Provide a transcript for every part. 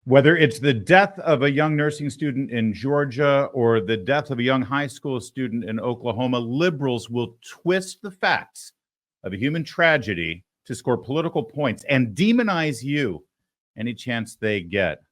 Whether it's the death of a young nursing student in Georgia or the death of a young high school student in Oklahoma, liberals will twist the facts of a human tragedy to score political points and demonize you any chance they get.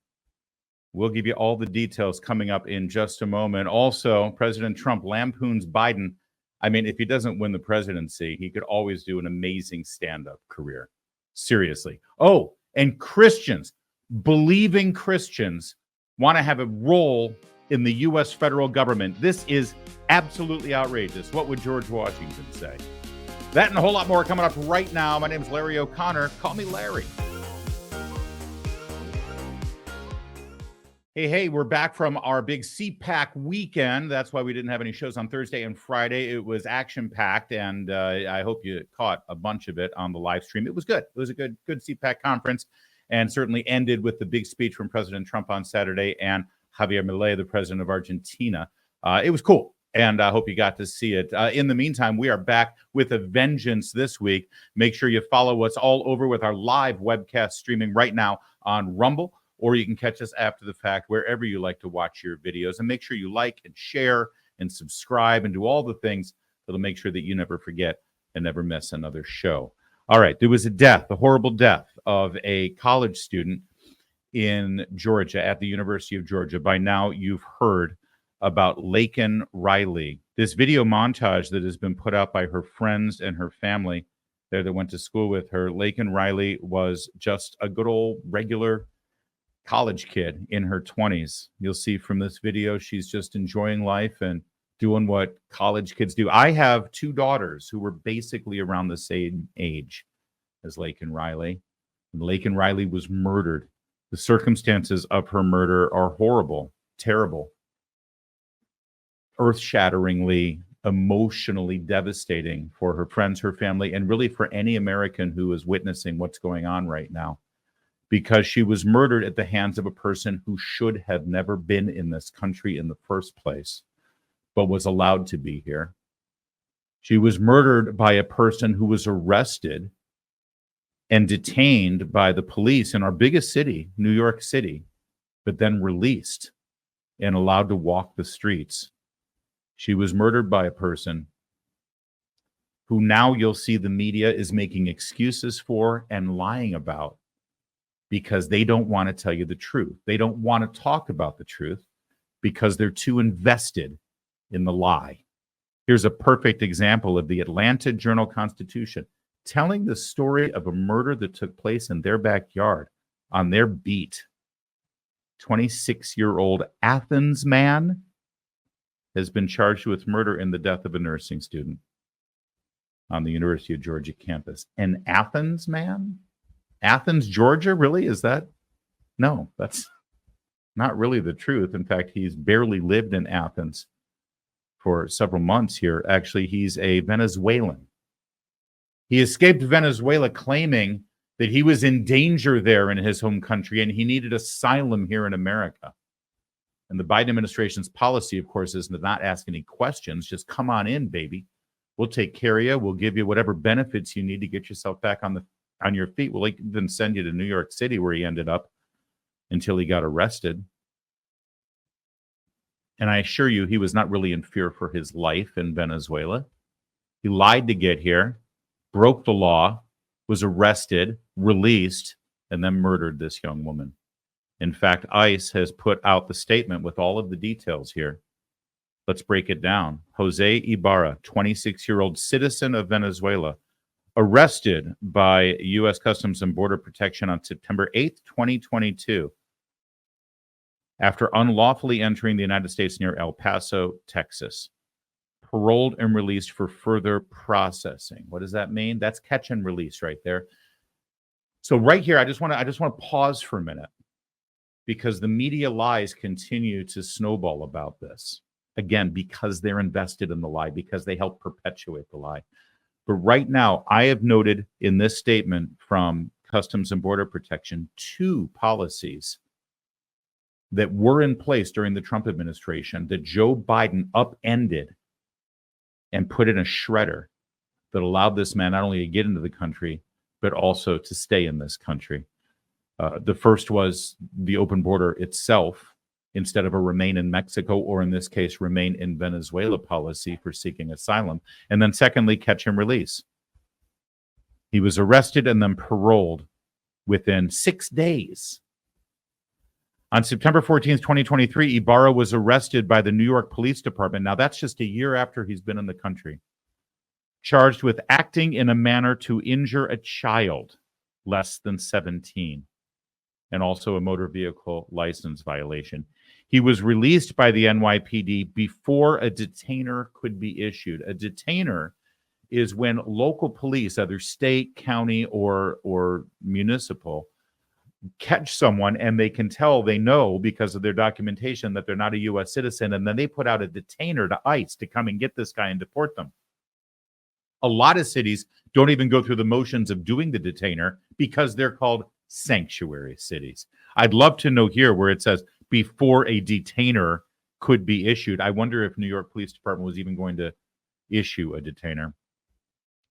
We'll give you all the details coming up in just a moment. Also, President Trump lampoons Biden. I mean, if he doesn't win the presidency, he could always do an amazing stand-up career. Seriously. Oh, and Christians, believing Christians, want to have a role in the U.S. federal government. This is absolutely outrageous. What would George Washington say? That and a whole lot more coming up right now. My name is Larry O'Connor. Call me Larry. Hey, we're back from our big CPAC weekend. That's why we didn't have any shows on Thursday and Friday. It was action-packed, and I hope you caught a bunch of it on the live stream. It was good. It was a good CPAC conference, and certainly ended with the big speech from President Trump on Saturday and Javier Milei, the president of Argentina. It was cool, and I hope you got to see it. In the meantime, we are back with a vengeance this week. Make sure you follow us all over with our live webcast streaming right now on Rumble, or you can catch us after the fact wherever you like to watch your videos. And make sure you like and share and subscribe and do all the things that'll make sure that you never forget and never miss another show. All right, there was a horrible death of a college student in Georgia at the University of Georgia. By now, you've heard about Laken Riley. This video montage that has been put out by her friends and her family there that went to school with her. Laken Riley was just a good old regular college kid in her 20s. You'll see from this video, she's just enjoying life and doing what college kids do. I have two daughters who were basically around the same age as Laken Riley. And Laken Riley was murdered. The circumstances of her murder are horrible, terrible, earth-shatteringly, emotionally devastating for her friends, her family, and really for any American who is witnessing what's going on right now. Because she was murdered at the hands of a person who should have never been in this country in the first place, but was allowed to be here. She was murdered by a person who was arrested and detained by the police in our biggest city, New York City, but then released and allowed to walk the streets. She was murdered by a person who now you'll see the media is making excuses for and lying about, because they don't want to tell you the truth. They don't want to talk about the truth because they're too invested in the lie. Here's a perfect example of the Atlanta Journal-Constitution telling the story of a murder that took place in their backyard on their beat. 26-year-old Athens man has been charged with murder in the death of a nursing student on the University of Georgia campus. An Athens man? Athens, Georgia, really? Is that? No, that's not really the truth. In fact, he's barely lived in Athens for several months here. Actually, he's a Venezuelan. He escaped Venezuela claiming that he was in danger there in his home country and he needed asylum here in America. And the Biden administration's policy, of course, is to not ask any questions. Just come on in, baby. We'll take care of you. We'll give you whatever benefits you need to get yourself back on your feet. We'll even send you to New York City, where he ended up until he got arrested. And I assure you, he was not really in fear for his life in Venezuela. He lied to get here, broke the law, was arrested, released, and then murdered this young woman. In fact, ICE has put out the statement with all of the details here. Let's break it down. Jose Ibarra, 26-year-old citizen of Venezuela, arrested by U.S. Customs and Border Protection on September 8th, 2022, after unlawfully entering the United States near El Paso, Texas. Paroled and released for further processing. What does that mean? That's catch and release right there. So right here, I just want to pause for a minute, because the media lies continue to snowball about this. Again, because they're invested in the lie, because they help perpetuate the lie. But right now, I have noted in this statement from Customs and Border Protection 2 policies that were in place during the Trump administration that Joe Biden upended and put in a shredder that allowed this man not only to get into the country, but also to stay in this country. The first was the open border itself, instead of a remain in Mexico, or in this case, remain in Venezuela policy for seeking asylum. And then secondly, catch and release. He was arrested and then paroled within 6 days. On September 14th, 2023, Ibarra was arrested by the New York Police Department. Now, that's just a year after he's been in the country. Charged with acting in a manner to injure a child less than 17, and also a motor vehicle license violation. He was released by the NYPD before a detainer could be issued. A detainer is when local police, either state, county, or municipal, catch someone and they can tell, they know because of their documentation, that they're not a U.S. citizen, and then they put out a detainer to ICE to come and get this guy and deport them. A lot of cities don't even go through the motions of doing the detainer because they're called sanctuary cities. I'd love to know here where it says before a detainer could be issued. I wonder if New York Police Department was even going to issue a detainer.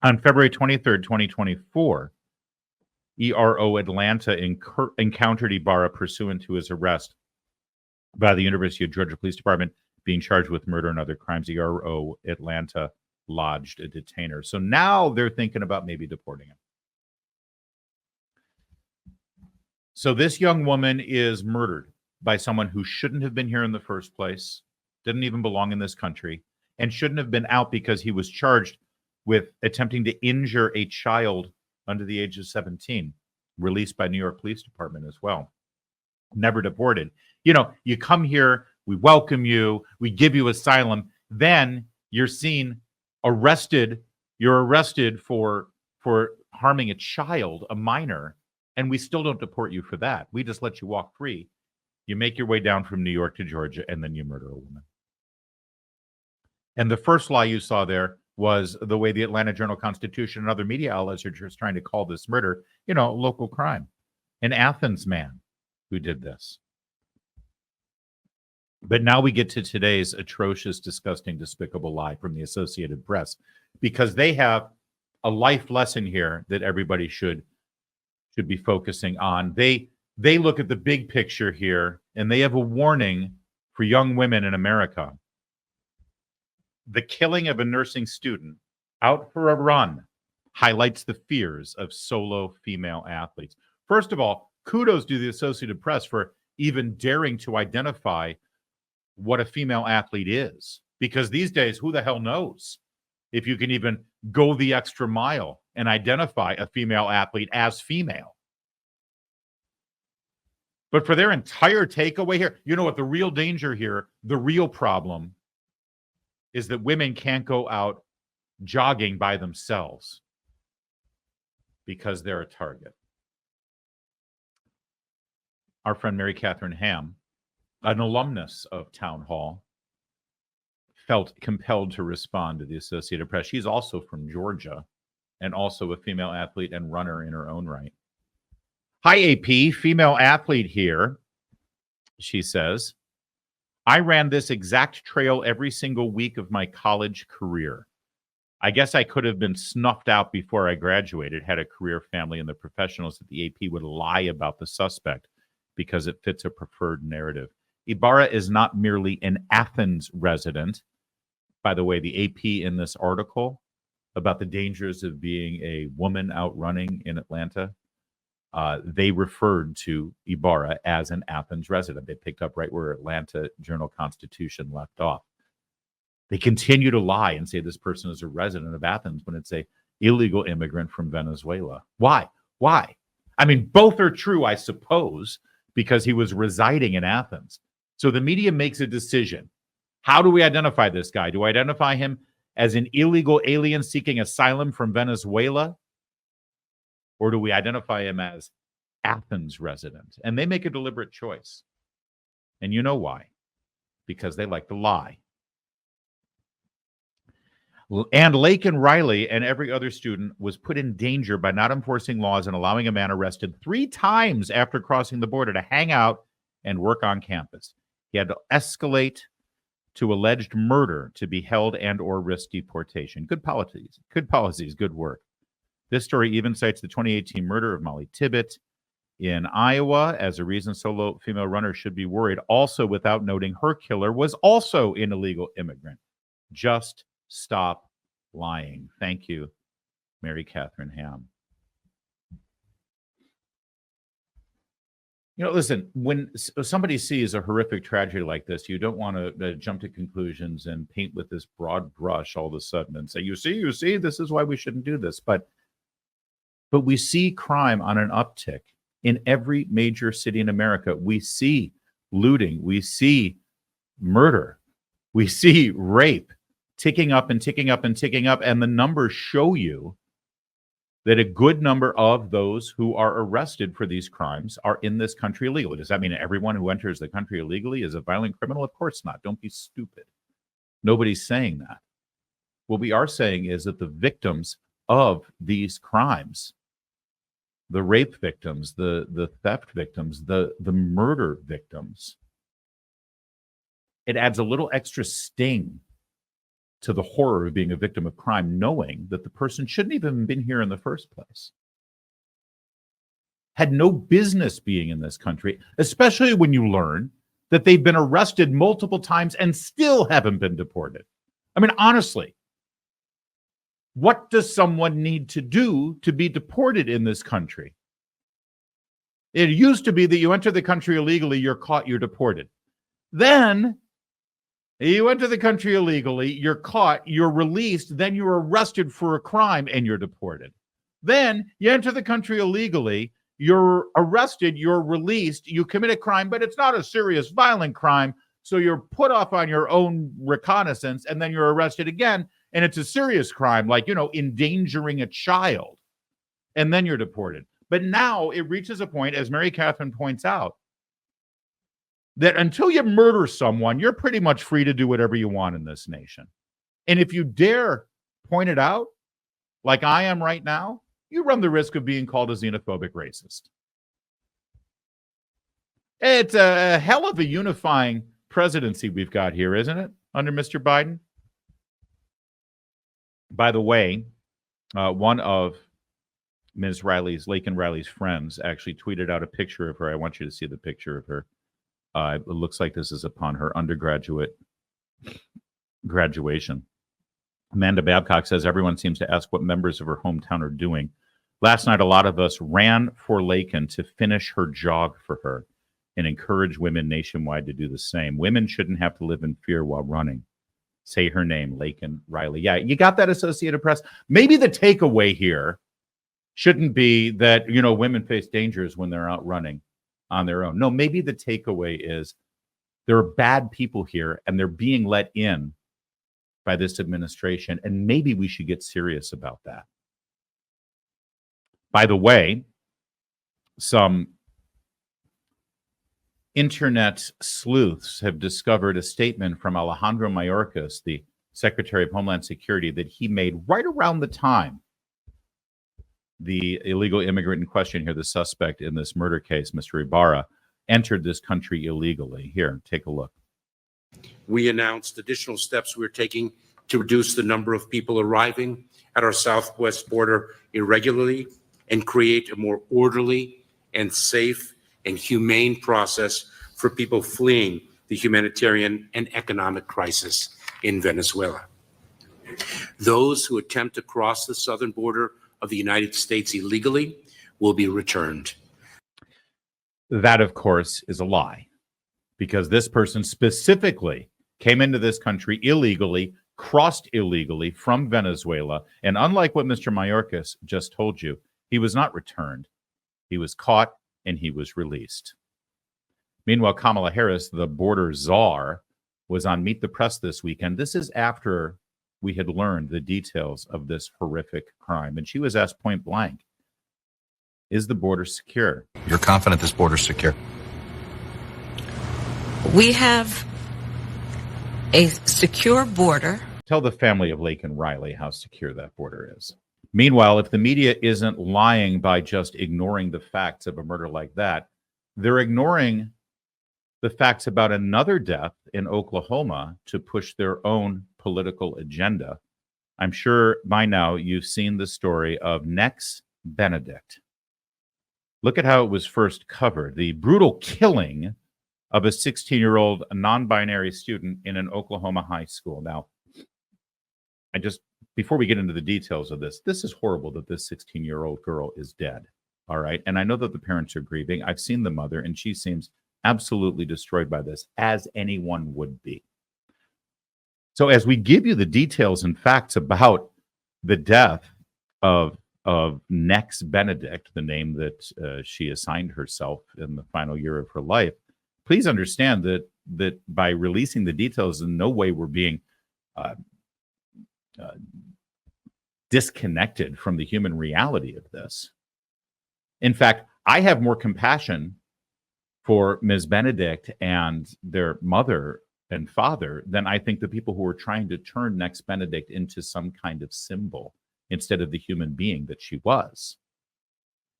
On February 23rd, 2024, ERO Atlanta encountered Ibarra pursuant to his arrest by the University of Georgia Police Department, being charged with murder and other crimes. ERO Atlanta lodged a detainer. So now they're thinking about maybe deporting him. So this young woman is murdered by someone who shouldn't have been here in the first place, didn't even belong in this country, and shouldn't have been out because he was charged with attempting to injure a child under the age of 17, released by New York Police Department as well. Never deported. You know, you come here, we welcome you, we give you asylum, then you're seen arrested. You're arrested for harming a child, a minor, and we still don't deport you for that. We just let you walk free. You make your way down from New York to Georgia, and then you murder a woman. And the first lie you saw there was the way the Atlanta Journal-Constitution and other media outlets are just trying to call this murder, you know, local crime. An Athens man who did this. But now we get to today's atrocious, disgusting, despicable lie from the Associated Press, because they have a life lesson here that everybody should be focusing on. They look at the big picture here, and they have a warning for young women in America. The killing of a nursing student out for a run highlights the fears of solo female athletes. First of all, kudos to the Associated Press for even daring to identify what a female athlete is. Because these days, who the hell knows if you can even go the extra mile and identify a female athlete as female. But for their entire takeaway here, you know what the real danger here, the real problem is that women can't go out jogging by themselves because they're a target. Our friend Mary Catherine Ham, an alumnus of Town Hall, felt compelled to respond to the Associated Press. She's also from Georgia and also a female athlete and runner in her own right. Hi, AP, female athlete here, she says. I ran this exact trail every single week of my college career. I guess I could have been snuffed out before I graduated, had a career, family, and the professionals at the AP would lie about the suspect because it fits a preferred narrative. Ibarra is not merely an Athens resident. By the way, the AP in this article about the dangers of being a woman out running in Atlanta, they referred to Ibarra as an Athens resident. They picked up right where Atlanta Journal-Constitution left off. They continue to lie and say this person is a resident of Athens when it's a illegal immigrant from Venezuela. Why? Why? I mean, both are true, I suppose, because he was residing in Athens. So the media makes a decision. How do we identify this guy? Do we identify him as an illegal alien seeking asylum from Venezuela? Or do we identify him as Athens resident? And they make a deliberate choice. And you know why? Because they like to lie. And Laken Riley and every other student was put in danger by not enforcing laws and allowing a man arrested 3 times after crossing the border to hang out and work on campus. He had to escalate to alleged murder to be held and or risk deportation. Good policies, good work. This story even cites the 2018 murder of Molly Tibbet in Iowa as a reason solo female runner should be worried, also without noting her killer was also an illegal immigrant. Just stop lying. Thank you, Mary Catherine Ham. Listen, when somebody sees a horrific tragedy like this, you don't want to jump to conclusions and paint with this broad brush all of a sudden and say, you see, this is why we shouldn't do this. But we see crime on an uptick in every major city in America. We see looting. We see murder. We see rape ticking up and ticking up and ticking up. And the numbers show you that a good number of those who are arrested for these crimes are in this country illegally. Does that mean everyone who enters the country illegally is a violent criminal? Of course not. Don't be stupid. Nobody's saying that. What we are saying is that the victims of these crimes, the rape victims, the theft victims, the murder victims, it adds a little extra sting to the horror of being a victim of crime, knowing that the person shouldn't even have been here in the first place, had no business being in this country, especially when you learn that they've been arrested multiple times and still haven't been deported. I mean, honestly, what does someone need to do to be deported in this country? It used to be that you enter the country illegally, you're caught, you're deported. Then you enter the country illegally, you're caught, you're released, then you're arrested for a crime and you're deported. Then you enter the country illegally, you're arrested, you're released, you commit a crime, but it's not a serious violent crime, so you're put off on your own reconnaissance, and then you're arrested again, and it's a serious crime, like, endangering a child, and then you're deported. But now it reaches a point, as Mary Catherine points out, that until you murder someone, you're pretty much free to do whatever you want in this nation. And if you dare point it out, like I am right now, you run the risk of being called a xenophobic racist. It's a hell of a unifying presidency we've got here, isn't it, under Mr. Biden? By the way, one of Ms. Laken Riley's friends actually tweeted out a picture of her. I want you to see the picture of her. It looks like this is upon her undergraduate graduation. Amanda Babcock says, everyone seems to ask what members of her hometown are doing. Last night, a lot of us ran for Laken to finish her jog for her and encourage women nationwide to do the same. Women shouldn't have to live in fear while running. Say her name, Laken Riley. Yeah, you got that, Associated Press? Maybe the takeaway here shouldn't be that, women face dangers when they're out running on their own. No, maybe the takeaway is there are bad people here and they're being let in by this administration, and maybe we should get serious about that. By the way, some internet sleuths have discovered a statement from Alejandro Mayorkas, the Secretary of Homeland Security, that he made right around the time the illegal immigrant in question here, the suspect in this murder case, Mr. Ibarra, entered this country illegally. Here, take a look. We announced additional steps we're taking to reduce the number of people arriving at our southwest border irregularly and create a more orderly and safe and humane process for people fleeing the humanitarian and economic crisis in Venezuela. Those who attempt to cross the southern border of the United States illegally will be returned. That, of course, is a lie, because this person specifically came into this country illegally, crossed illegally from Venezuela, and unlike what Mr. Mayorkas just told you, he was not returned. He was caught and he was released. Meanwhile, Kamala Harris, the border czar, was on Meet the Press this weekend. This is after we had learned the details of this horrific crime. And she was asked point blank, is the border secure? You're confident this border's secure? We have a secure border. Tell the family of Laken Riley how secure that border is. Meanwhile, if the media isn't lying by just ignoring the facts of a murder like that, they're ignoring the facts about another death in Oklahoma to push their own political agenda. I'm sure by now you've seen the story of Nex Benedict. Look at how it was first covered. The brutal killing of a 16-year-old non-binary student in an Oklahoma high school. Now, before we get into the details of this is horrible that this 16-year-old girl is dead. All right. And I know that the parents are grieving. I've seen the mother, and she seems absolutely destroyed by this, as anyone would be. So as we give you the details and facts about the death of Nex Benedict, the name that she assigned herself in the final year of her life, please understand that by releasing the details, in no way we're being disconnected from the human reality of this. In fact, I have more compassion for Ms. Benedict and their mother and father than I think the people who are trying to turn Nex Benedict into some kind of symbol instead of the human being that she was.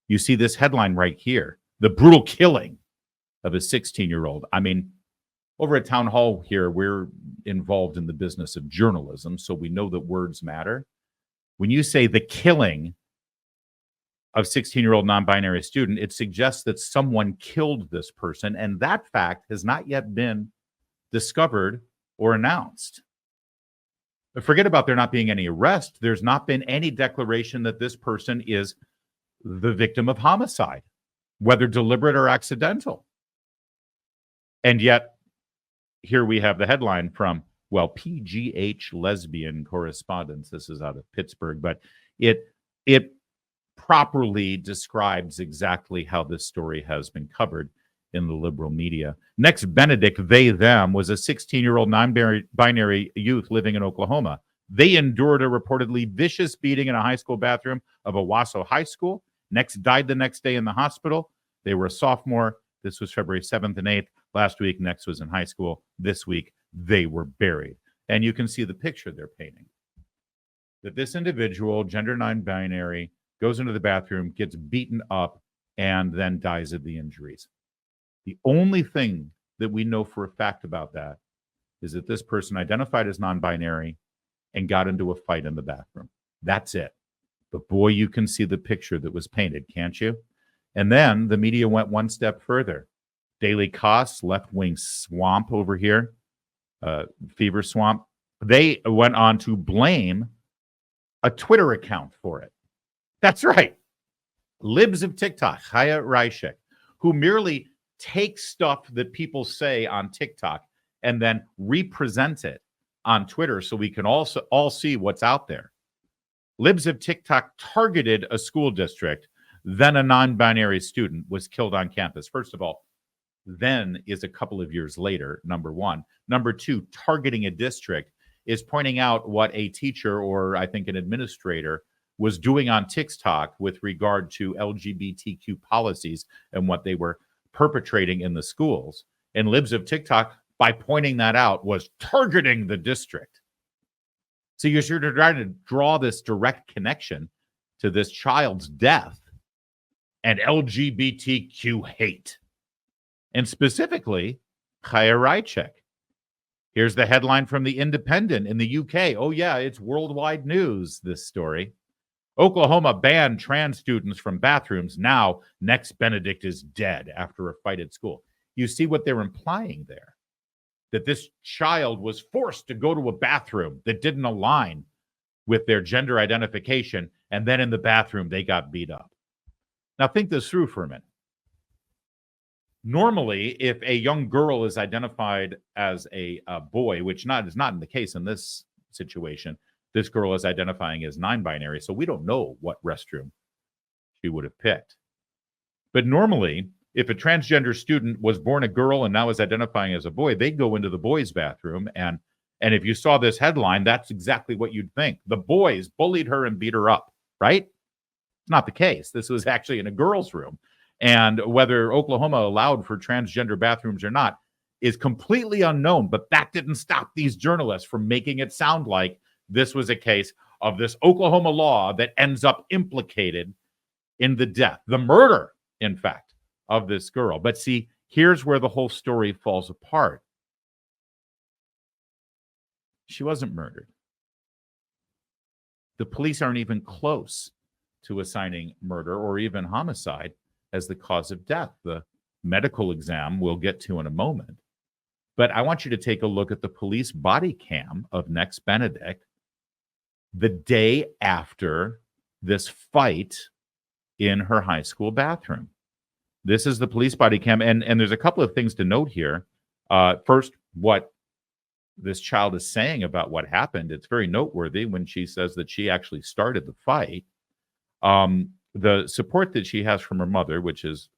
You see this headline right here, the brutal killing of a 16-year-old. I mean, over at Town Hall here, we're involved in the business of journalism, so we know that words matter. When you say the killing of 16-year-old non-binary student, it suggests that someone killed this person, and that fact has not yet been discovered or announced. But forget about there not being any arrest. There's not been any declaration that this person is the victim of homicide, whether deliberate or accidental. And yet, here we have the headline from, well, PGH Lesbian Correspondence. This is out of Pittsburgh, but it properly describes exactly how this story has been covered in the liberal media. Nex Benedict, they, them, was a 16-year-old non-binary youth living in Oklahoma. They endured a reportedly vicious beating in a high school bathroom of Owasso High School. Nex died the next day in the hospital. They were a sophomore. This was February 7th and 8th. Last week, Nex was in high school. This week, they were buried. And you can see the picture they're painting. That this individual, gender non-binary, goes into the bathroom, gets beaten up, and then dies of the injuries. The only thing that we know for a fact about that is that this person identified as non-binary and got into a fight in the bathroom. That's it. But boy, you can see the picture that was painted, can't you? And then the media went one step further. Daily Kos, left-wing swamp over here, fever swamp, they went on to blame a Twitter account for it. That's right. Libs of TikTok, Chaya Reichek, who merely take stuff that people say on TikTok and then represent it on Twitter so we can also all see what's out there. Libs of TikTok targeted a school district, then a non-binary student was killed on campus. First of all, then is a couple of years later, number one. Number two, targeting a district is pointing out what a teacher or I think an administrator was doing on TikTok with regard to LGBTQ policies and what they were perpetrating in the schools. And Libs of TikTok, by pointing that out, was targeting the district. So you're trying to draw this direct connection to this child's death and LGBTQ hate. And specifically, Chaya Reichek. Here's the headline from The Independent in the UK. Oh, yeah, it's worldwide news, this story. Oklahoma banned trans students from bathrooms. Now, Nex Benedict is dead after a fight at school. You see what they're implying there? That this child was forced to go to a bathroom that didn't align with their gender identification, and then in the bathroom, they got beat up. Now, think this through for a minute. Normally, if a young girl is identified as a boy, which is not the case in this situation, this girl is identifying as non-binary, so we don't know what restroom she would have picked. But normally, if a transgender student was born a girl and now is identifying as a boy, they'd go into the boys' bathroom. And if you saw this headline, that's exactly what you'd think. The boys bullied her and beat her up, right? It's not the case. This was actually in a girl's room. And whether Oklahoma allowed for transgender bathrooms or not is completely unknown. But that didn't stop these journalists from making it sound like this was a case of this Oklahoma law that ends up implicated in the death, the murder, in fact, of this girl. But see, here's where the whole story falls apart. She wasn't murdered. The police aren't even close to assigning murder or even homicide as the cause of death. The medical exam we'll get to in a moment. But I want you to take a look at the police body cam of Nex Benedict the day after this fight in her high school bathroom. This is the police body cam. And there's a couple of things to note here. First, what this child is saying about what happened. It's very noteworthy when she says that she actually started the fight. The support that she has from her mother, which is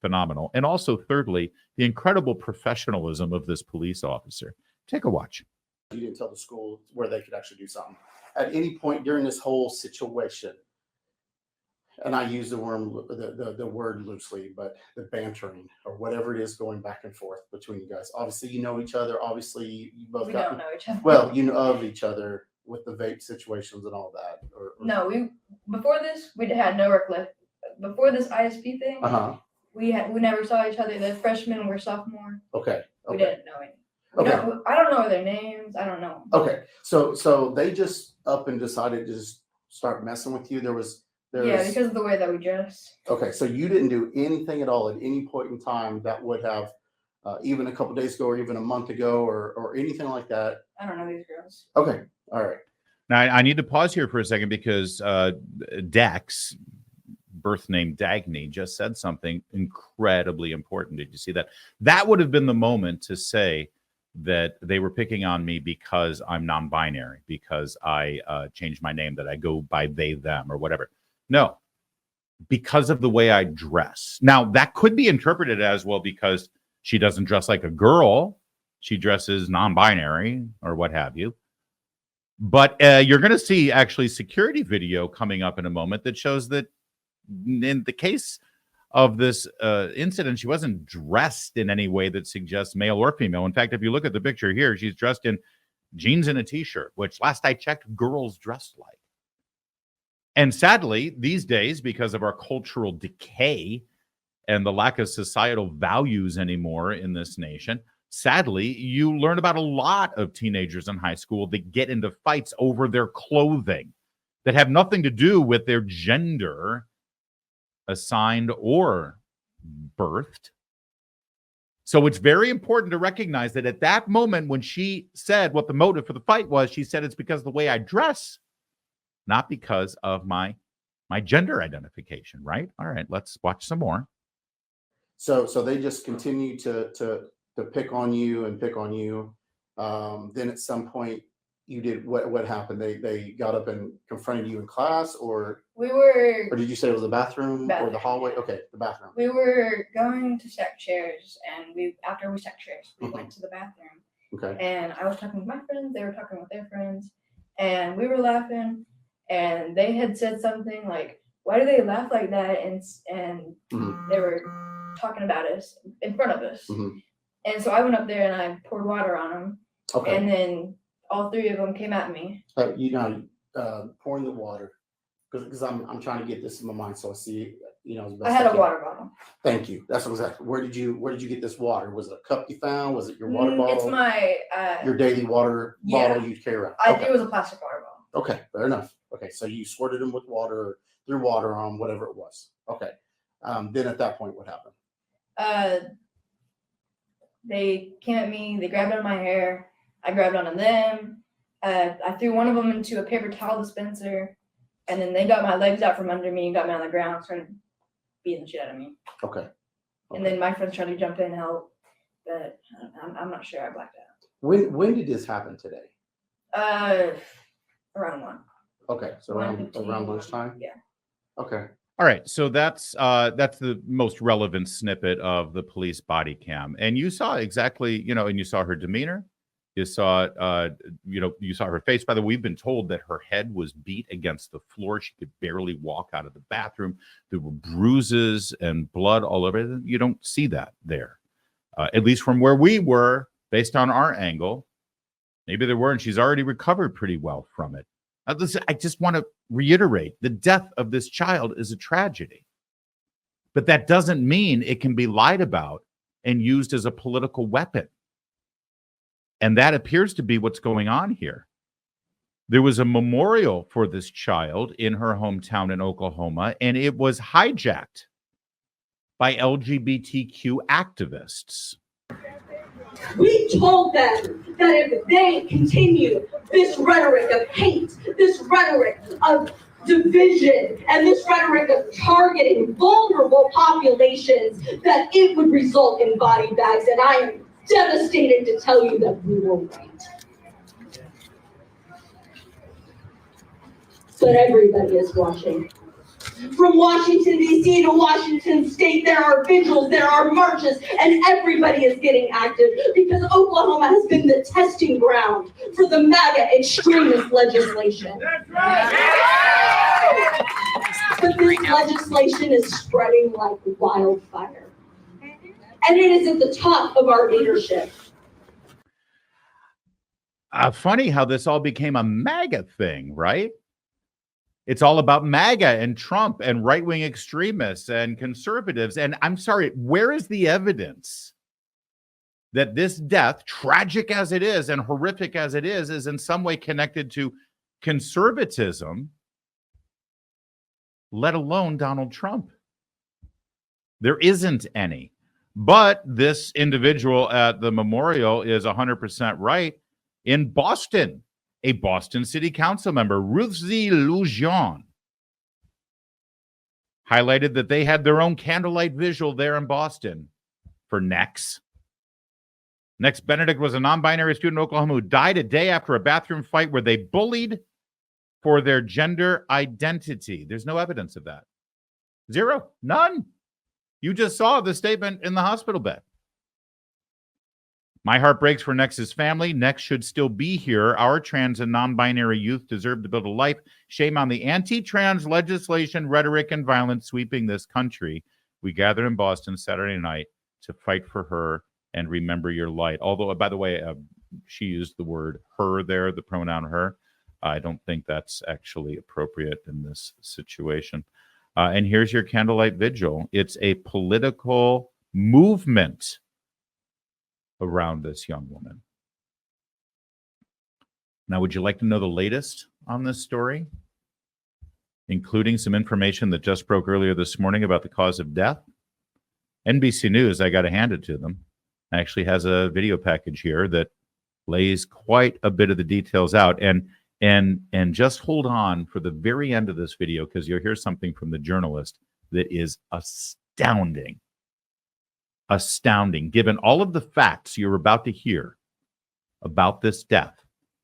phenomenal. And also, thirdly, the incredible professionalism of this police officer. Take a watch. You didn't tell the school where they could actually do something. At any point during this whole situation, and I use the word loosely, but the bantering or whatever it is going back and forth between you guys. Obviously, you know each other. Obviously, you both don't know each other. Well, you know of each other with the vape situations and all that. No, before this we had no recollection. Before this ISP thing, we never saw each other. The freshmen were sophomore. Okay. We didn't know any. I don't know their names. I don't know. Okay, so they just up and decided to just start messing with you. There was because of the way that we dress. Okay, so you didn't do anything at all at any point in time that would have, even a couple days ago or even a month ago or anything like that. I don't know these girls. Okay, all right. Now, I need to pause here for a second because Dex, birth name Dagny, just said something incredibly important. Did you see that? That would have been the moment to say that they were picking on me because I'm non-binary, because I changed my name, that I go by they, them, or whatever. No, because of the way I dress. Now, that could be interpreted as, well, because she doesn't dress like a girl. She dresses non-binary or what have you. But you're going to see actually security video coming up in a moment that shows that in the case of this incident, she wasn't dressed in any way that suggests male or female. In fact, if you look at the picture here, she's dressed in jeans and a t-shirt, which last I checked, girls dressed like. And sadly, these days, because of our cultural decay and the lack of societal values anymore in this nation, sadly, you learn about a lot of teenagers in high school that get into fights over their clothing that have nothing to do with their gender assigned or birthed. So it's very important to recognize that at that moment when she said what the motive for the fight was, she said it's because of the way I dress, not because of my gender identification, right? All right, let's watch some more. So they just continue to pick on you and pick on you. Then at some point you did what happened? They got up and confronted you in class, or did you say it was the bathroom or the hallway? Okay, the bathroom. We were going to stack chairs, and after we stacked chairs, we went to the bathroom. Okay. And I was talking with my friends, they were talking with their friends, and we were laughing, and they had said something like, "Why do they laugh like that?" And they were talking about us in front of us. And so I went up there and I poured water on them. Okay. And then all three of them came at me. Pouring the water, because I'm trying to get this in my mind so I see, as best I had a can. water bottle. Thank you. That's exactly. Where did you get this water? Was it a cup you found? Was it your water bottle? It's my your daily water bottle you carry around. It was a plastic water bottle. Okay, fair enough. Okay, so you squirted them with water, or threw water on whatever it was. Okay. Then at that point, what happened? They came at me. They grabbed onto my hair. I grabbed onto them. I threw one of them into a paper towel dispenser, and then they got my legs out from under me and got me on the ground, started beating the shit out of me. Okay. And then my friends tried to jump in and help, but I'm not sure. I blacked out. When did this happen today? Around 1. Okay, so around lunchtime. Yeah. Okay. All right, so that's the most relevant snippet of the police body cam, and you saw exactly, and you saw her demeanor, you saw, you saw her face. By the way, we've been told that her head was beat against the floor; she could barely walk out of the bathroom. There were bruises and blood all over it. You don't see that there, at least from where we were, based on our angle. Maybe there were, and she's already recovered pretty well from it. Listen, I just want to reiterate, the death of this child is a tragedy. But that doesn't mean it can be lied about and used as a political weapon. And that appears to be what's going on here. There was a memorial for this child in her hometown in Oklahoma, and it was hijacked by LGBTQ activists. We told them that if they continue this rhetoric of hate, this rhetoric of division, and this rhetoric of targeting vulnerable populations, that it would result in body bags. And I am devastated to tell you that we were right. But everybody is watching. From Washington, D.C. to Washington State, there are vigils, there are marches, and everybody is getting active because Oklahoma has been the testing ground for the MAGA extremist legislation. That's right. But this legislation is spreading like wildfire. And it is at the top of our leadership. Funny how this all became a MAGA thing, right? It's all about MAGA and Trump and right-wing extremists and conservatives. And I'm sorry, where is the evidence that this death, tragic as it is and horrific as it is in some way connected to conservatism, let alone Donald Trump? There isn't any. But this individual at the memorial is 100% right. In Boston, a Boston City Council member, Ruthzy Lujan, highlighted that they had their own candlelight vigil there in Boston for Nex. Nex Benedict was a non-binary student in Oklahoma who died a day after a bathroom fight where they bullied for their gender identity. There's no evidence of that. Zero. None. You just saw the statement in the hospital bed. My heart breaks for Nex's family. Nex should still be here. Our trans and non-binary youth deserve to build a life. Shame on the anti-trans legislation, rhetoric, and violence sweeping this country. We gathered in Boston Saturday night to fight for her and remember your light. Although, by the way, she used the word her there, the pronoun her. I don't think that's actually appropriate in this situation. And here's your candlelight vigil. It's a political movement around this young woman. Now, would you like to know the latest on this story, including some information that just broke earlier this morning about the cause of death? NBC News, I got to hand it to them, actually has a video package here that lays quite a bit of the details out. And just hold on for the very end of this video, because you'll hear something from the journalist that is astounding. Astounding, given all of the facts you're about to hear about this death.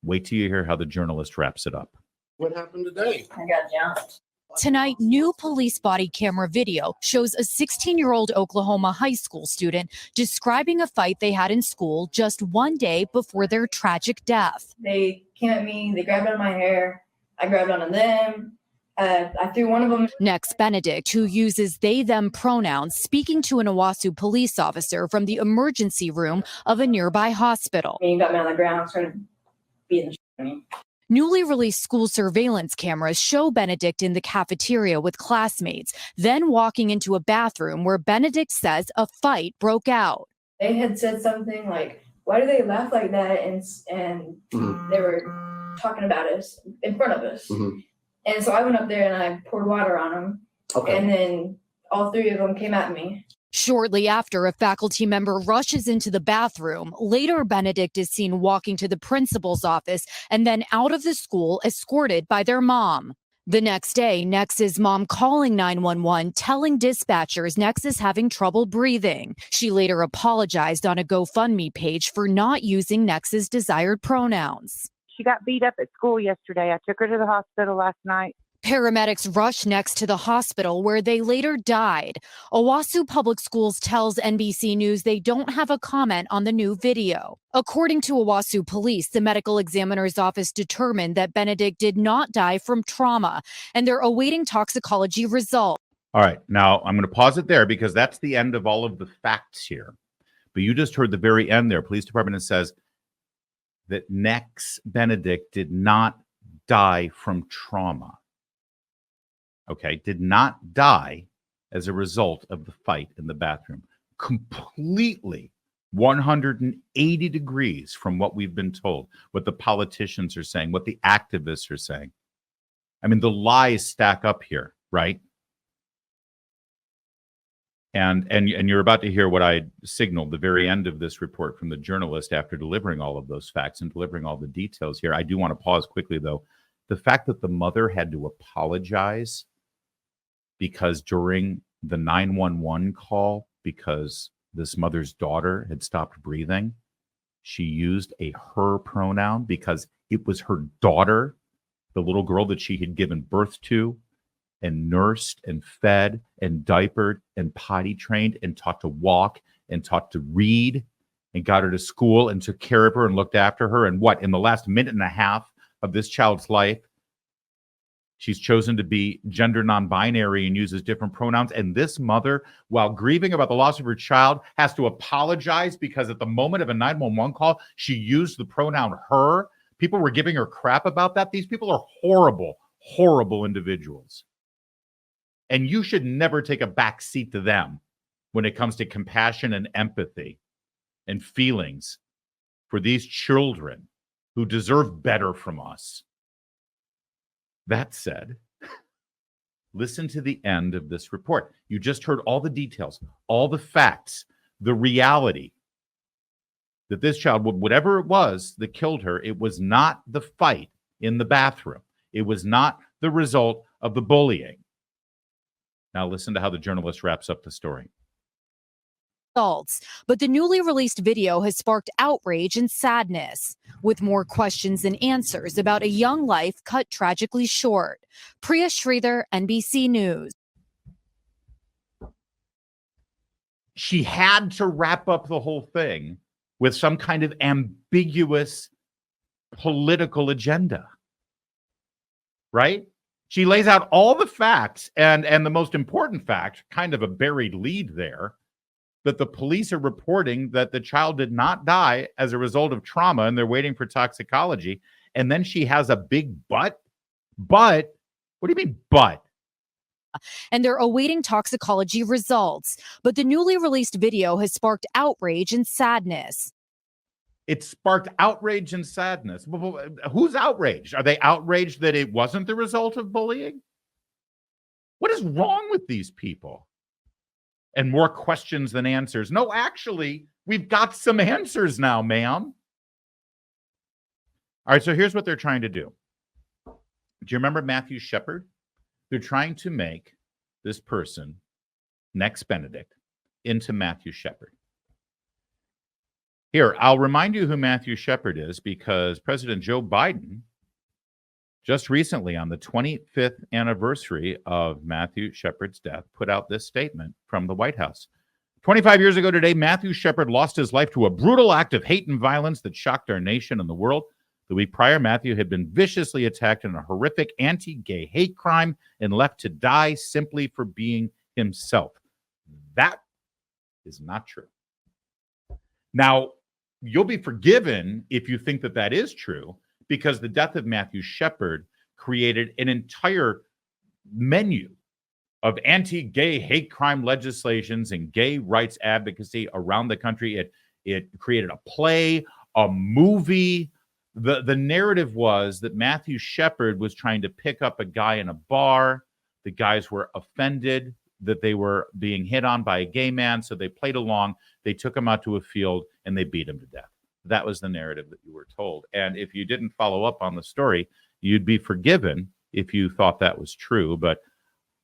Wait till you hear how the journalist wraps it up. What happened today? I got jumped. Tonight, new police body camera video shows a 16-year-old Oklahoma high school student describing a fight they had in school just one day before their tragic death. They came at me, they grabbed onto my hair, I grabbed onto them. I threw one of them. Nex Benedict, who uses they, them pronouns, speaking to an Owasso police officer from the emergency room of a nearby hospital. He got me on the ground, started beating the shit out of me. Newly released school surveillance cameras show Benedict in the cafeteria with classmates, then walking into a bathroom where Benedict says a fight broke out. They had said something like, why do they laugh like that? And they were talking about us in front of us. Mm-hmm. And so I went up there and I poured water on them. Okay. And then all three of them came at me. Shortly after, a faculty member rushes into the bathroom. Later, Benedict is seen walking to the principal's office and then out of the school, escorted by their mom. The next day, Nex's mom calling 911, telling dispatchers Nex is having trouble breathing. She later apologized on a GoFundMe page for not using Nex's desired pronouns. She got beat up at school yesterday. I took her to the hospital last night. Paramedics rushed Nex to the hospital where they later died. Owasso Public Schools tells NBC News they don't have a comment on the new video. According to Owasso Police, the medical examiner's office determined that Benedict did not die from trauma, and they're awaiting toxicology results. All right, now I'm going to pause it there because that's the end of all of the facts here. But you just heard the very end there. Police department says that Nex Benedict did not die from trauma. Okay, did not die as a result of the fight in the bathroom. Completely 180 degrees from what we've been told, what the politicians are saying, what the activists are saying. I mean, the lies stack up here, right? And you're about to hear what I signaled, the very end of this report from the journalist after delivering all of those facts and delivering all the details here. I do want to pause quickly, though. The fact that the mother had to apologize because during the 911 call, because this mother's daughter had stopped breathing, she used a her pronoun because it was her daughter, the little girl that she had given birth to and nursed and fed and diapered and potty trained and taught to walk and taught to read and got her to school and took care of her and looked after her. And what, in the last minute and a half of this child's life, she's chosen to be gender non-binary and uses different pronouns. And this mother, while grieving about the loss of her child, has to apologize because at the moment of a 911 call, she used the pronoun her. People were giving her crap about that. These people are horrible, horrible individuals. And you should never take a back seat to them when it comes to compassion and empathy and feelings for these children who deserve better from us. That said, listen to the end of this report. You just heard all the details, all the facts, the reality that this child, whatever it was that killed her, it was not the fight in the bathroom. It was not the result of the bullying. Now listen to how the journalist wraps up the story. But the newly released video has sparked outrage and sadness, with more questions than answers about a young life cut tragically short. Priya Sridhar, NBC News. She had to wrap up the whole thing with some kind of ambiguous political agenda, right? She lays out all the facts and the most important fact, kind of a buried lead there, that the police are reporting that the child did not die as a result of trauma and they're waiting for toxicology. And then she has a big but. What do you mean, but? And they're awaiting toxicology results. But the newly released video has sparked outrage and sadness. It sparked outrage and sadness. Who's outraged? Are they outraged that it wasn't the result of bullying? What is wrong with these people? And more questions than answers. No, actually, we've got some answers now, ma'am. All right, so here's what they're trying to do. Do you remember Matthew Shepard? They're trying to make this person, Next Benedict, into Matthew Shepard. Here, I'll remind you who Matthew Shepard is because President Joe Biden just recently on the 25th anniversary of Matthew Shepard's death put out this statement from the White House. 25 years ago today, Matthew Shepard lost his life to a brutal act of hate and violence that shocked our nation and the world. The week prior, Matthew had been viciously attacked in a horrific anti-gay hate crime and left to die simply for being himself. That is not true. Now, you'll be forgiven if you think that that is true, because the death of Matthew Shepard created an entire menu of anti-gay hate crime legislations and gay rights advocacy around the country. It created a play, a movie. The narrative was that Matthew Shepard was trying to pick up a guy in a bar. The guys were offended that they were being hit on by a gay man, so they played along. They took him out to a field and they beat him to death. That was the narrative that you were told. And if you didn't follow up on the story, you'd be forgiven if you thought that was true. But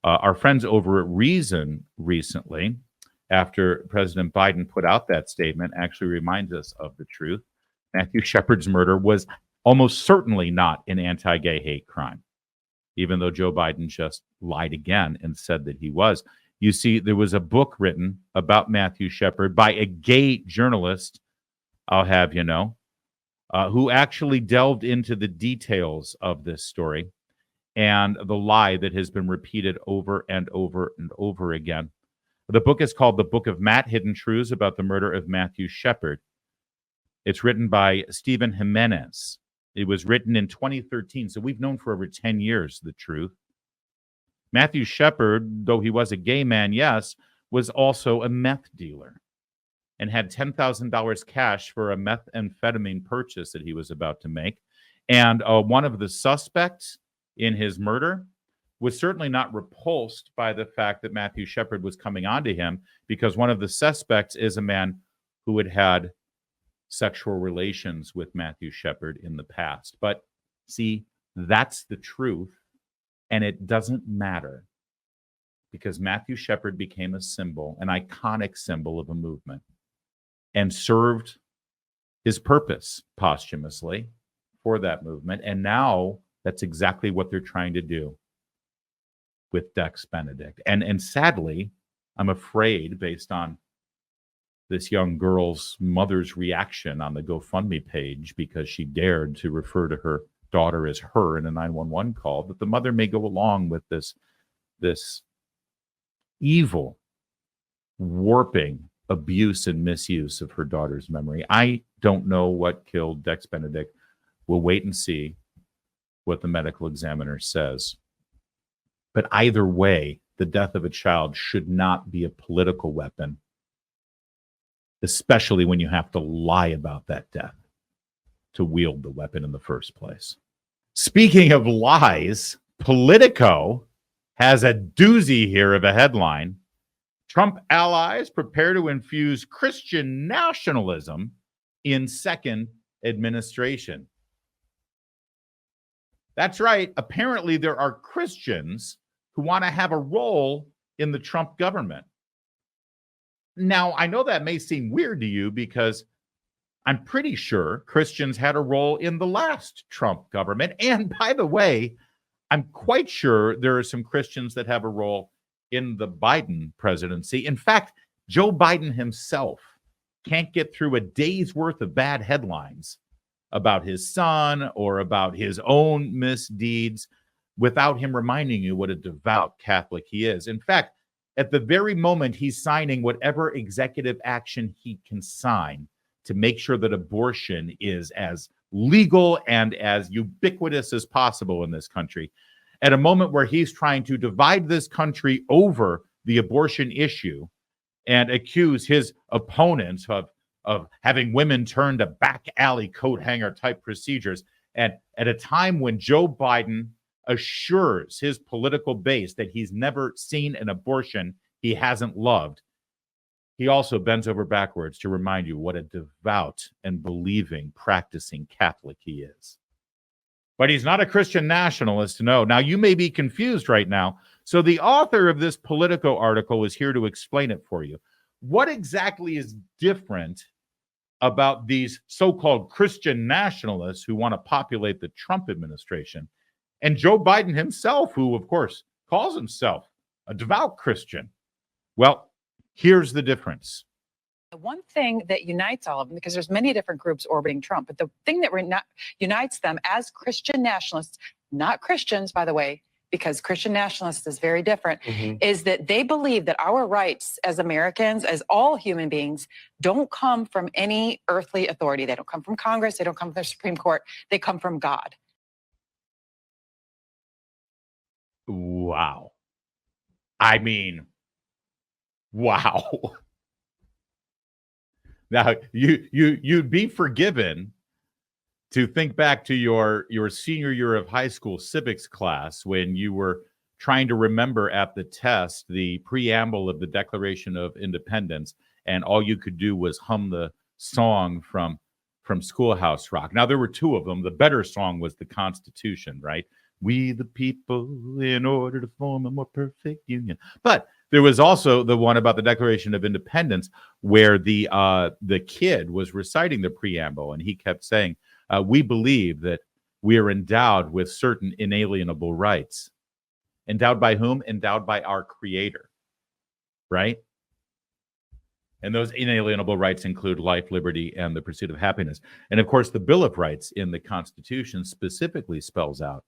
our friends over at Reason recently, after President Biden put out that statement, actually reminds us of the truth. Matthew Shepard's murder was almost certainly not an anti-gay hate crime, even though Joe Biden just lied again and said that he was. You see, there was a book written about Matthew Shepard by a gay journalist, I'll have you know, who actually delved into the details of this story and the lie that has been repeated over and over and over again. The book is called The Book of Matt, Hidden Truths About the Murder of Matthew Shepard. It's written by Stephen Jimenez. It was written in 2013, so we've known for over 10 years the truth. Matthew Shepard, though he was a gay man, yes, was also a meth dealer and had $10,000 cash for a methamphetamine purchase that he was about to make. And one of the suspects in his murder was certainly not repulsed by the fact that Matthew Shepard was coming onto him, because one of the suspects is a man who had had sexual relations with Matthew Shepard in the past. But see, that's the truth, and it doesn't matter, because Matthew Shepard became a symbol, an iconic symbol of a movement, and served his purpose posthumously for that movement. And now that's exactly what they're trying to do with Dex Benedict. And sadly, I'm afraid, based on this young girl's mother's reaction on the GoFundMe page, because she dared to refer to her daughter as her in a 911 call, that the mother may go along with this evil, warping abuse and misuse of her daughter's memory. I don't know what killed Dex Benedict. We'll wait and see what the medical examiner says. But either way, the death of a child should not be a political weapon, especially when you have to lie about that death to wield the weapon in the first place. Speaking of lies, Politico has a doozy here of a headline. Trump allies prepare to infuse Christian nationalism in second administration. That's right. Apparently, there are Christians who want to have a role in the Trump government. Now, I know that may seem weird to you, because I'm pretty sure Christians had a role in the last Trump government. And by the way, I'm quite sure there are some Christians that have a role in the Biden presidency. In fact, Joe Biden himself can't get through a day's worth of bad headlines about his son or about his own misdeeds without him reminding you what a devout Catholic he is. In fact, at the very moment he's signing whatever executive action he can sign to make sure that abortion is as legal and as ubiquitous as possible in this country, at a moment where he's trying to divide this country over the abortion issue and accuse his opponents of having women turn to back alley coat hanger type procedures, and at a time when Joe Biden assures his political base that he's never seen an abortion he hasn't loved, he also bends over backwards to remind you what a devout and believing, practicing Catholic he is. But he's not a Christian nationalist, no. Now, you may be confused right now. So the author of this Politico article is here to explain it for you. What exactly is different about these so-called Christian nationalists who want to populate the Trump administration and Joe Biden himself, who, of course, calls himself a devout Christian? Well, here's the difference. The one thing that unites all of them, because there's many different groups orbiting Trump, but the thing that unites them as Christian nationalists, not Christians, by the way, because Christian nationalists is very different, is that they believe that our rights as Americans, as all human beings, don't come from any earthly authority. They don't come from Congress. They don't come from the Supreme Court. They come from God. Wow. I mean, wow. Now, you'd be forgiven to think back to your senior year of high school civics class when you were trying to remember at the test the preamble of the Declaration of Independence, and all you could do was hum the song from Schoolhouse Rock. Now, there were two of them. The better song was the Constitution, right? We the people, in order to form a more perfect union. But there was also the one about the Declaration of Independence, where the kid was reciting the preamble, and he kept saying, we believe that we are endowed with certain inalienable rights. Endowed by whom? Endowed by our Creator, right? And those inalienable rights include life, liberty, and the pursuit of happiness. And of course, the Bill of Rights in the Constitution specifically spells out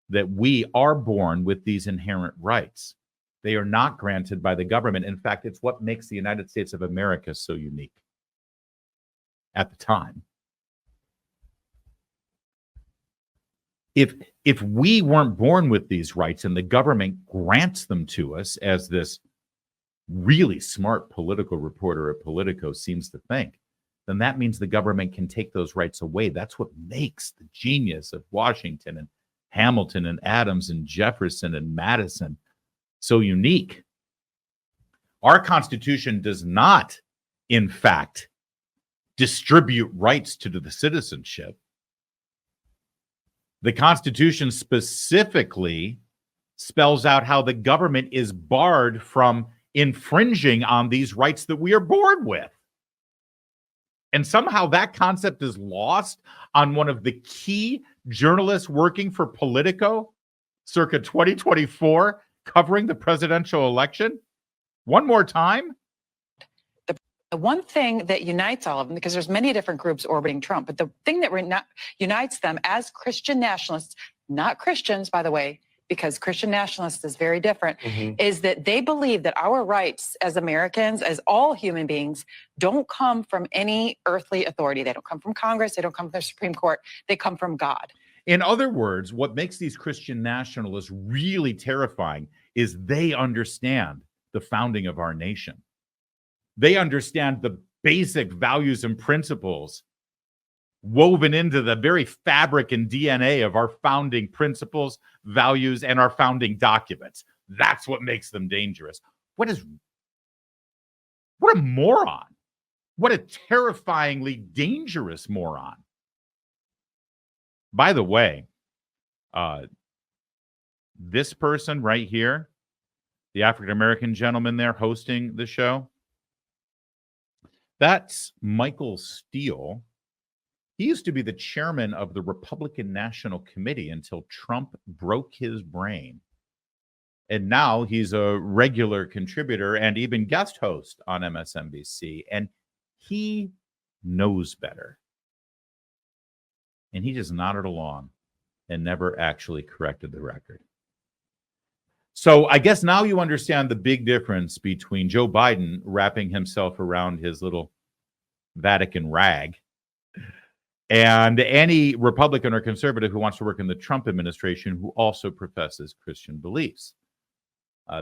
that we are born with these inherent rights. They are not granted by the government. In fact, it's what makes the United States of America so unique at the time. If we weren't born with these rights and the government grants them to us, as this really smart political reporter at Politico seems to think, then that means the government can take those rights away. That's what makes the genius of Washington and Hamilton and Adams and Jefferson and Madison so unique? Our Constitution does not, in fact, distribute rights to the citizenship. The Constitution specifically spells out how the government is barred from infringing on these rights that we are born with. And somehow that concept is lost on one of the key journalists working for Politico circa 2024, covering the presidential election. One more time. The one thing that unites all of them, because there's many different groups orbiting Trump, but the thing that unites them as Christian nationalists, not Christians, by the way, because Christian nationalists is very different, is that they believe that our rights as Americans, as all human beings, don't come from any earthly authority. They don't come from Congress. They don't come from the Supreme Court. They come from God. In other words, what makes these Christian nationalists really terrifying is they understand the founding of our nation. They understand the basic values and principles woven into the very fabric and DNA of our founding principles, values, and our founding documents. That's what makes them dangerous. What a moron. What a terrifyingly dangerous moron. By the way, this person right here, the African-American gentleman there hosting the show, that's Michael Steele. He used to be the chairman of the Republican National Committee until Trump broke his brain. And now he's a regular contributor and even guest host on MSNBC. And he knows better. And he just nodded along and never actually corrected the record. So I guess now you understand the big difference between Joe Biden wrapping himself around his little Vatican rag and any Republican or conservative who wants to work in the Trump administration who also professes Christian beliefs.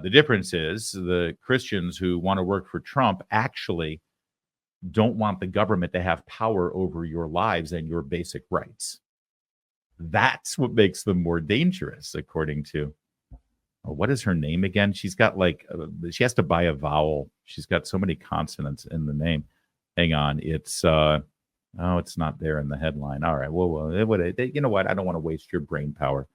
The difference is the Christians who want to work for Trump actually don't want the government to have power over your lives and your basic rights. That's what makes them more dangerous, according to, what is her name again? She's got she has to buy a vowel. She's got so many consonants in the name. Hang on. It's, it's not there in the headline. All right. Well, you know what? I don't want to waste your brain power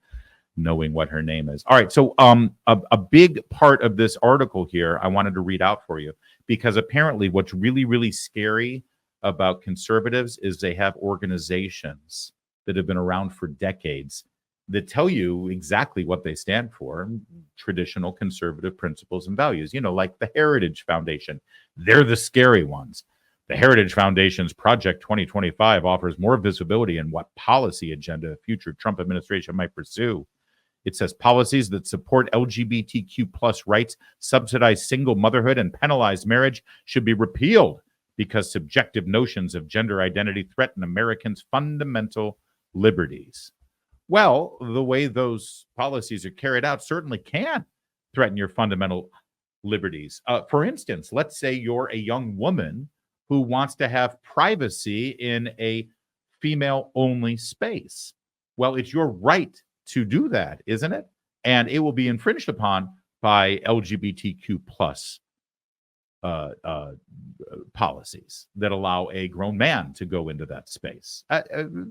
knowing what her name is. All right. So a big part of this article here, I wanted to read out for you, because apparently what's really, really scary about conservatives is they have organizations that have been around for decades that tell you exactly what they stand for, traditional conservative principles and values, like the Heritage Foundation. They're the scary ones. The Heritage Foundation's Project 2025 offers more visibility in what policy agenda a future Trump administration might pursue. It says policies that support LGBTQ plus rights, subsidize single motherhood, and penalize marriage should be repealed because subjective notions of gender identity threaten Americans' fundamental liberties. Well, the way those policies are carried out certainly can threaten your fundamental liberties. For instance, let's say you're a young woman who wants to have privacy in a female-only space. Well, it's your right to do that, isn't it? And it will be infringed upon by LGBTQ plus policies that allow a grown man to go into that space.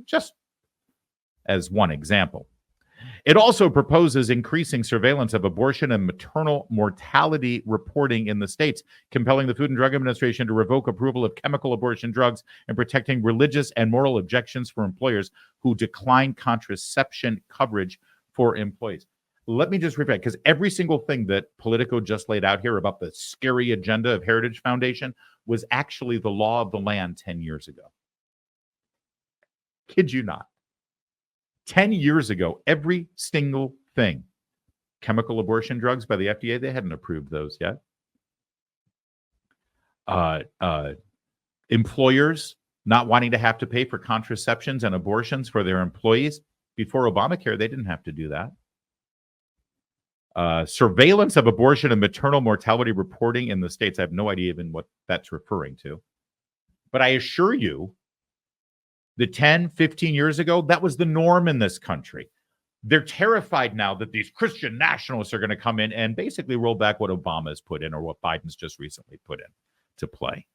Just as one example. It also proposes increasing surveillance of abortion and maternal mortality reporting in the states, compelling the Food and Drug Administration to revoke approval of chemical abortion drugs, and protecting religious and moral objections for employers who decline contraception coverage for employees. Let me just repeat, because every single thing that Politico just laid out here about the scary agenda of Heritage Foundation was actually the law of the land 10 years ago. Kid you not. 10 years ago, every single thing, chemical abortion drugs by the FDA, they hadn't approved those yet. Employers not wanting to have to pay for contraceptions and abortions for their employees. Before Obamacare, they didn't have to do that. Surveillance of abortion and maternal mortality reporting in the states. I have no idea even what that's referring to. But I assure you, the 10, 15 years ago, that was the norm in this country. they're terrified now that these Christian nationalists are going to come in and basically roll back what Obama's put in or what Biden's just recently put in to play.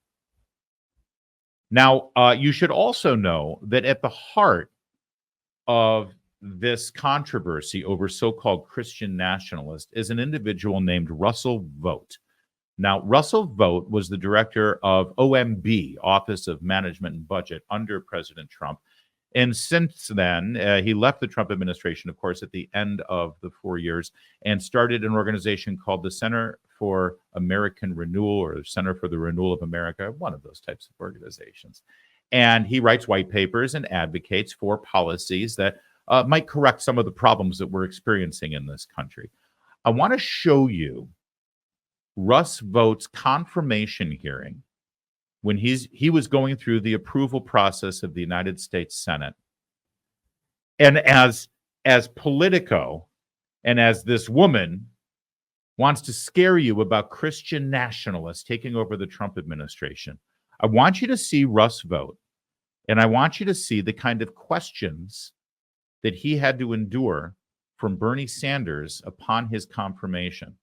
Now, you should also know that at the heart of this controversy over so-called Christian nationalists is an individual named Russell Vought. Now, Russell Vought was the director of OMB, Office of Management and Budget, under President Trump. And since then, he left the Trump administration, of course, at the end of the 4 years and started an organization called the Center for American Renewal or Center for the Renewal of America, one of those types of organizations. And he writes white papers and advocates for policies that might correct some of the problems that we're experiencing in this country. I want to show you Russ Vought's confirmation hearing when he was going through the approval process of the United States Senate. And as Politico and as this woman wants to scare you about Christian nationalists taking over the Trump administration, I want you to see Russ Vought, and I want you to see the kind of questions that he had to endure from Bernie Sanders upon his confirmation.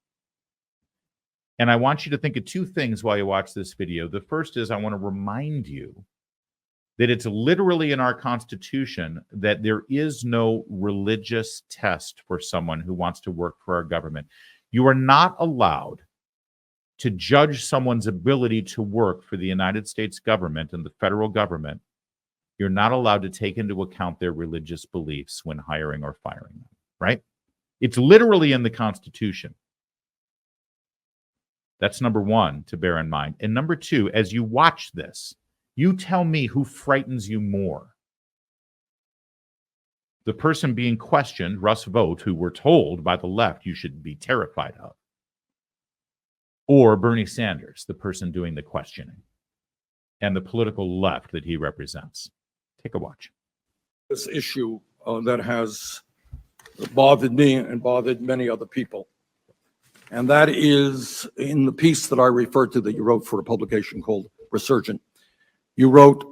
And I want you to think of two things while you watch this video. The first is I want to remind you that it's literally in our Constitution that there is no religious test for someone who wants to work for our government. You are not allowed to judge someone's ability to work for the United States government and the federal government. You're not allowed to take into account their religious beliefs when hiring or firing them, right? It's literally in the Constitution. That's number one to bear in mind. And number two, as you watch this, you tell me who frightens you more. The person being questioned, Russ Vought, who we're told by the left you should be terrified of, or Bernie Sanders, the person doing the questioning, and the political left that he represents. Take a watch. This issue that has bothered me and bothered many other people. And that is in the piece that I referred to that you wrote for a publication called Resurgent. You wrote,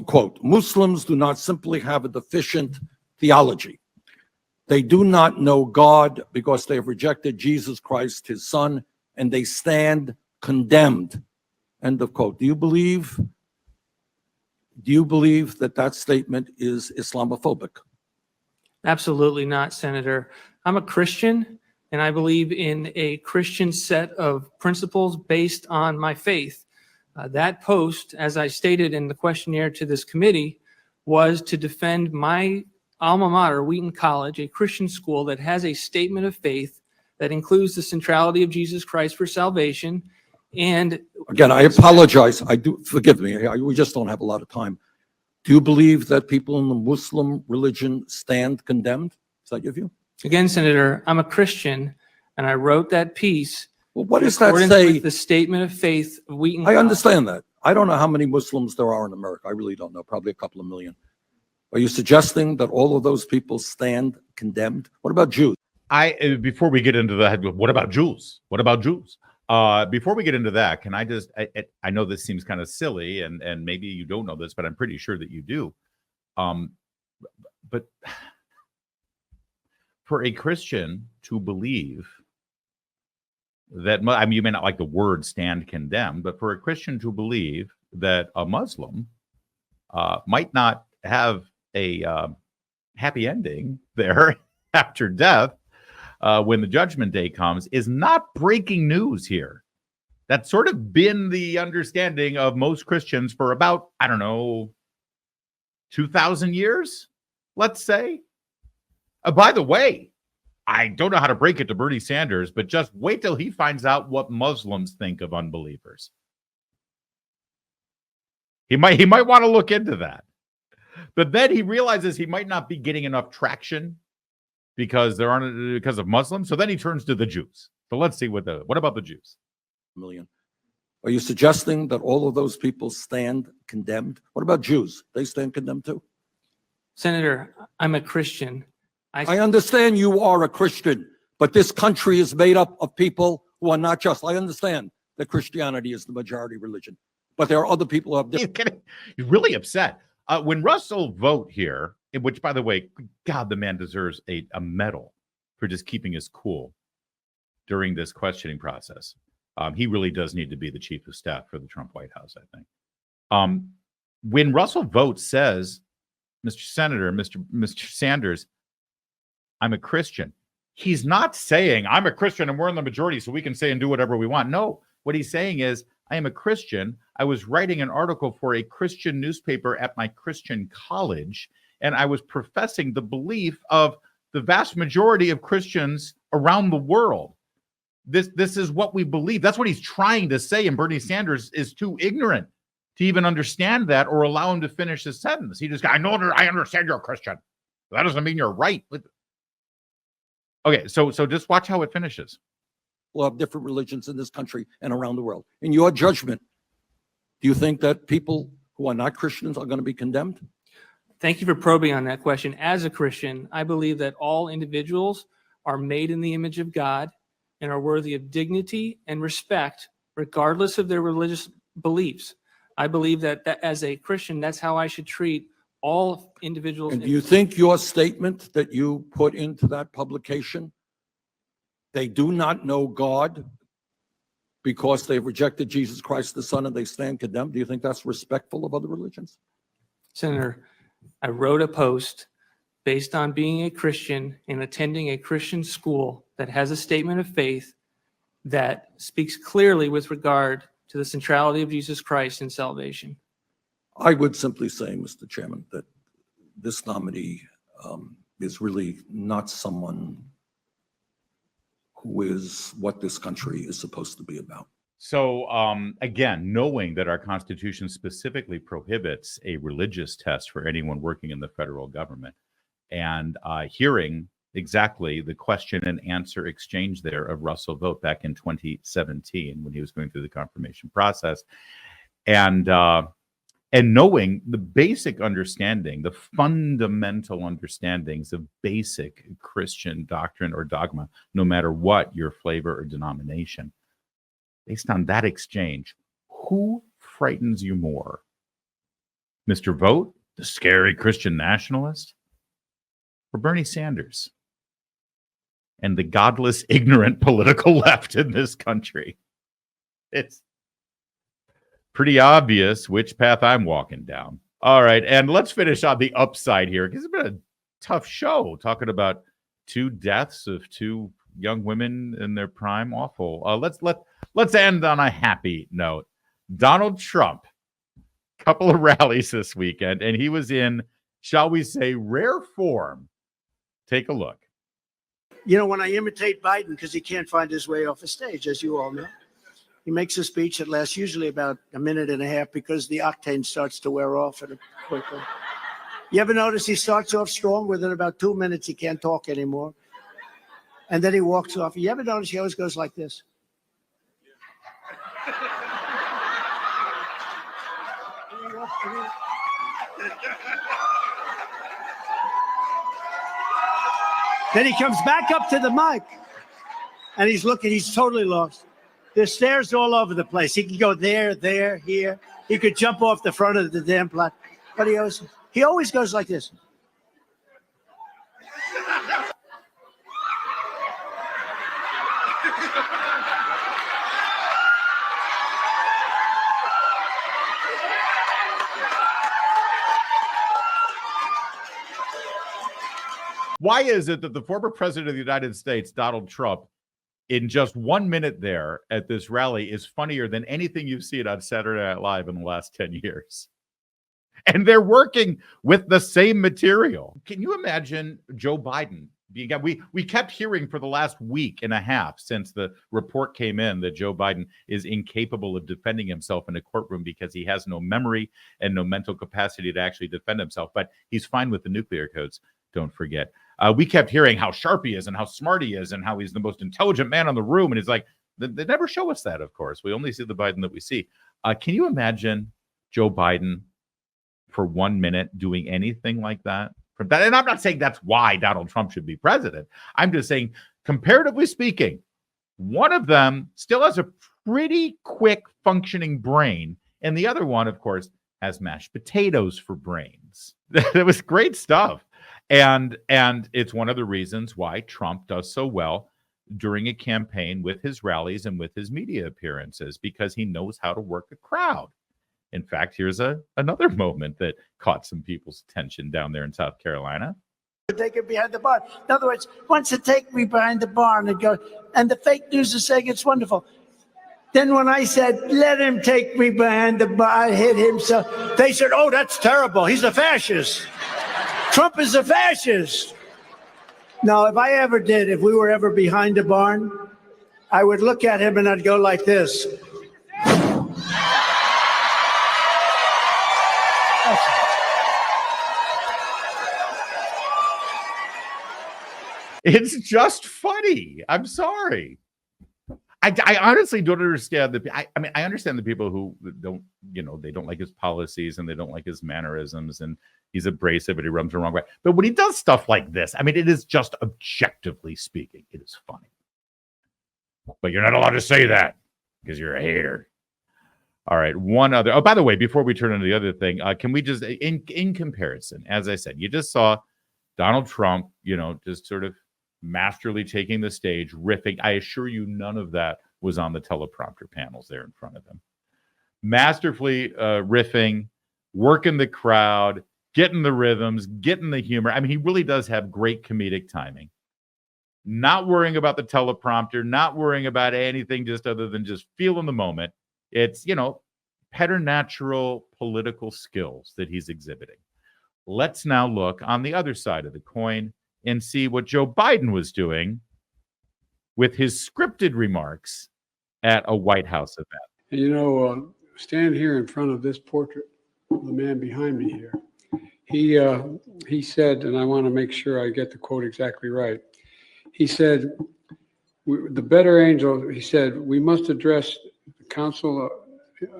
quote, Muslims do not simply have a deficient theology. They do not know God because they have rejected Jesus Christ, his son, and they stand condemned. End of quote. Do you believe that statement is Islamophobic? Absolutely not, Senator. I'm a Christian, and I believe in a Christian set of principles based on my faith. That post, as I stated in the questionnaire to this committee, was to defend my alma mater, Wheaton College, a Christian school that has a statement of faith that includes the centrality of Jesus Christ for salvation. And again, I apologize. I do, forgive me. We just don't have a lot of time. Do you believe that people in the Muslim religion stand condemned? Is that your view? again, Senator, I'm a Christian, and I wrote that piece. Well, what in does that accordance say? with the statement of faith of Wheaton I College. understand that. I don't know how many Muslims there are in America. I really don't know. Probably a couple of million. Are you suggesting that all of those people stand condemned? What about Jews? Before we get into that, what about Jews? What about Jews? Before we get into that, can I just, I know this seems kind of silly, and maybe you don't know this, but I'm pretty sure that you do. But for a Christian to believe that, I mean, you may not like the word stand condemned, but for a Christian to believe that a Muslim might not have a happy ending there after death when the judgment day comes is not breaking news here. That's sort of been the understanding of most Christians for about, I don't know, 2,000 years, let's say. By the way, I don't know how to break it to Bernie Sanders, but just wait till he finds out what Muslims think of unbelievers. He might want to look into that. But then he realizes he might not be getting enough traction because of Muslims. So then he turns to the Jews. So let's see what about the Jews? Million. Are you suggesting that all of those people stand condemned? What about Jews? They stand condemned too? Senator, I'm a Christian. I understand you are a Christian, but this country is made up of people who are not just. I understand that Christianity is the majority religion, but there are other people who have different. He's really upset. When Russell Vought here which, by the way, God, the man deserves a medal for just keeping his cool during this questioning process. He really does need to be the chief of staff for the Trump White House, I think. When Russell Vogt says, Mr. Senator, Mr. Sanders, I'm a Christian, he's not saying I'm a Christian and we're in the majority so we can say and do whatever we want. No, what he's saying is, I am a Christian. I was writing an article for a Christian newspaper at my Christian college, and I was professing the belief of the vast majority of Christians around the world. This is what we believe. That's what he's trying to say, and Bernie Sanders is too ignorant to even understand that or allow him to finish his sentence. He just, I understand you're a Christian. That doesn't mean you're right. Okay, so just watch how it finishes. We'll have different religions in this country and around the world. In your judgment, do you think that people who are not Christians are going to be condemned? Thank you for probing on that question. As a Christian, I believe that all individuals are made in the image of God and are worthy of dignity and respect, regardless of their religious beliefs. I believe that as a Christian, that's how I should treat all individuals. And do you think your statement that you put into that publication, they do not know God because they've rejected Jesus Christ the Son and they stand condemned, do you think that's respectful of other religions? Senator, I wrote a post based on being a Christian and attending a Christian school that has a statement of faith that speaks clearly with regard to the centrality of Jesus Christ in salvation. I would simply say, Mr. Chairman, that this nominee is really not someone who is what this country is supposed to be about. So again, knowing that our Constitution specifically prohibits a religious test for anyone working in the federal government, and hearing exactly the question and answer exchange there of Russell Vogt back in 2017 when he was going through the confirmation process, and knowing the basic understanding, the fundamental understandings of basic Christian doctrine or dogma, no matter what your flavor or denomination, based on that exchange, who frightens you more? Mr. Vogt, the scary Christian nationalist, or Bernie Sanders and the godless, ignorant political left in this country? It's pretty obvious which path I'm walking down. All right, and let's finish on the upside here, because it's been a tough show talking about two deaths of two young women in their prime. Awful. Let's end on a happy note. Donald Trump, couple of rallies this weekend, and he was in, shall we say, rare form. Take a look. You know, when I imitate Biden, because he can't find his way off the stage, as you all know, he makes a speech that lasts usually about a minute and a half because the octane starts to wear off at a quickly. You ever notice he starts off strong? Within about 2 minutes, he can't talk anymore. And then he walks off. You ever notice he always goes like this? Then he comes back up to the mic and he's looking, he's totally lost. There's stairs all over the place. He can go there, here. He could jump off the front of the damn platform. But he always goes like this. Why is it that the former president of the United States, Donald Trump, in just 1 minute there at this rally is funnier than anything you've seen on Saturday Night Live in the last 10 years? And they're working with the same material. Can you imagine Joe Biden being, we kept hearing for the last week and a half since the report came in that Joe Biden is incapable of defending himself in a courtroom because he has no memory and no mental capacity to actually defend himself. But he's fine with the nuclear codes, don't forget. We kept hearing how sharp he is and how smart he is and how he's the most intelligent man in the room. And it's like, they never show us that, of course. We only see the Biden that we see. Can you imagine Joe Biden for 1 minute doing anything like that? And I'm not saying that's why Donald Trump should be president. I'm just saying, comparatively speaking, one of them still has a pretty quick functioning brain. And the other one, of course, has mashed potatoes for brains. That was great stuff. And it's one of the reasons why Trump does so well during a campaign with his rallies and with his media appearances, because he knows how to work a crowd. In fact, here's another moment that caught some people's attention down there in South Carolina. Take it behind the barn. In other words, wants to take me behind the barn and go, and the fake news is saying it's wonderful. Then when I said, let him take me behind the barn, hit him, so they said, oh, that's terrible. He's a fascist. Trump is a fascist. Now, if we were ever behind a barn, I would look at him and I'd go like this. It's just funny. I'm sorry. I honestly don't understand I understand the people who don't, they don't like his policies and they don't like his mannerisms and he's abrasive and he rubs the wrong way. But when he does stuff like this, it is just, objectively speaking, it is funny. But you're not allowed to say that because you're a hater. All right. One other. Oh, by the way, before we turn into the other thing, can we just, in comparison, as I said, you just saw Donald Trump, just sort of masterly taking the stage, riffing. I assure you, none of that was on the teleprompter panels there in front of him. Masterfully riffing, working the crowd, getting the rhythms, getting the humor. He really does have great comedic timing. Not worrying about the teleprompter, not worrying about anything just other than just feeling the moment. It's, preternatural political skills that he's exhibiting. Let's now look on the other side of the coin and see what Joe Biden was doing with his scripted remarks at a White House event. And stand here in front of this portrait of the man behind me here. He said, and I want to make sure I get the quote exactly right. He said, the better angel, he said, we must address the council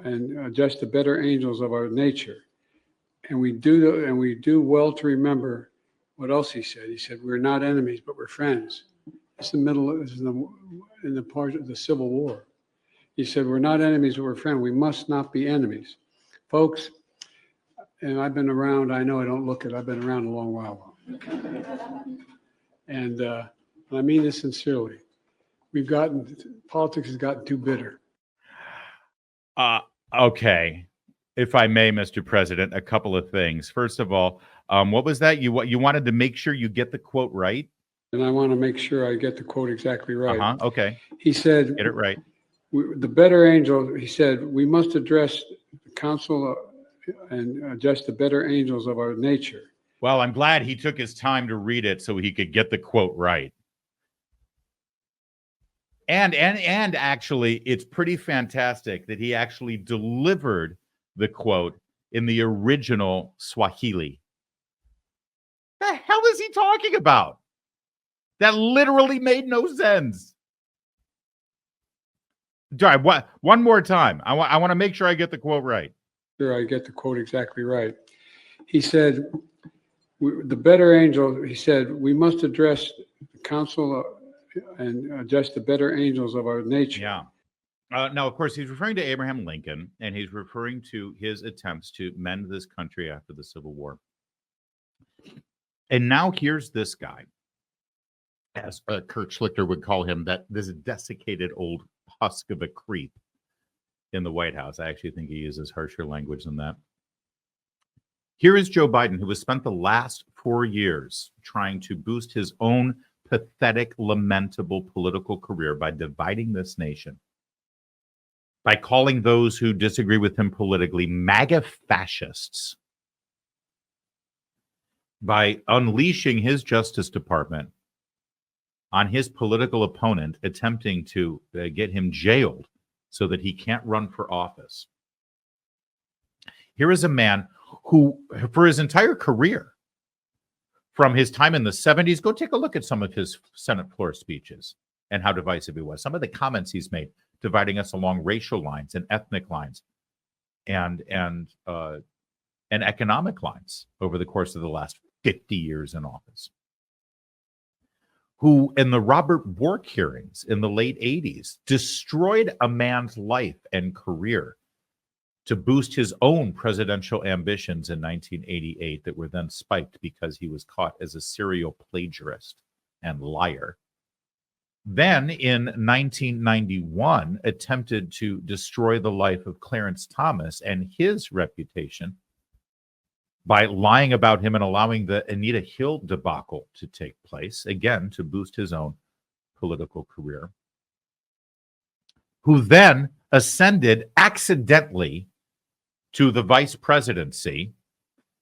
and adjust the better angels of our nature. And we do well to remember what else he said. He said, we're not enemies, but we're friends. It's in the part of the Civil War. He said, we're not enemies, but we're friends. We must not be enemies. Folks, and I've been around, I know I don't look it, I've been around a long while. And I mean this sincerely. Politics has gotten too bitter. Okay. If I may, Mr. President, a couple of things. First of all, what was that? You wanted to make sure you get the quote right? And I want to make sure I get the quote exactly right. Okay. He said, get it right. The better angel, he said, we must address the council and adjust the better angels of our nature. Well, I'm glad he took his time to read it so he could get the quote right. And actually, it's pretty fantastic that he actually delivered the quote in the original Swahili. The hell is he talking about? That literally made no sense. All right, one more time. I want to make sure I get the quote right. Sure, I get the quote exactly right. He said, the better angel, he said, we must address the council and adjust the better angels of our nature. Yeah. Now, of course, he's referring to Abraham Lincoln, and he's referring to his attempts to mend this country after the Civil War. And now here's this guy, as Kurt Schlichter would call him, this desiccated old husk of a creep in the White House. I actually think he uses harsher language than that. Here is Joe Biden, who has spent the last 4 years trying to boost his own pathetic, lamentable political career by dividing this nation, by calling those who disagree with him politically MAGA fascists, by unleashing his Justice Department on his political opponent, attempting to get him jailed so that he can't run for office. Here is a man who, for his entire career, from his time in the 70s, go take a look at some of his Senate floor speeches and how divisive he was. Some of the comments he's made, dividing us along racial lines and ethnic lines and economic lines over the course of the last 50 years in office. Who, in the Robert Bork hearings in the late 80s, destroyed a man's life and career to boost his own presidential ambitions in 1988 that were then spiked because he was caught as a serial plagiarist and liar. Then in 1991, attempted to destroy the life of Clarence Thomas and his reputation by lying about him and allowing the Anita Hill debacle to take place, again, to boost his own political career. Who then ascended accidentally to the vice presidency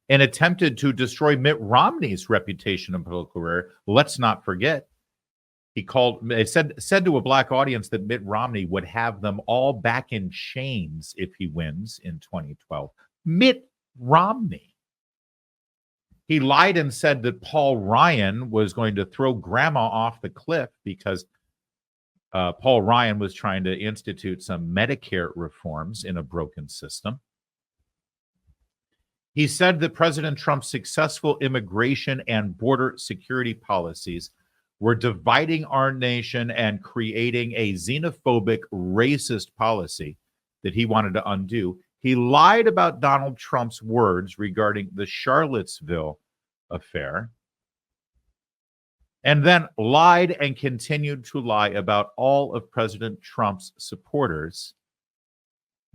and attempted to destroy Mitt Romney's reputation and political career. Let's not forget, he said to a black audience that Mitt Romney would have them all back in chains if he wins in 2012. Mitt Romney. He lied and said that Paul Ryan was going to throw grandma off the cliff because Paul Ryan was trying to institute some Medicare reforms in a broken system. He said that President Trump's successful immigration and border security policies were dividing our nation and creating a xenophobic, racist policy that he wanted to undo. He lied about Donald Trump's words regarding the Charlottesville affair, and then lied and continued to lie about all of President Trump's supporters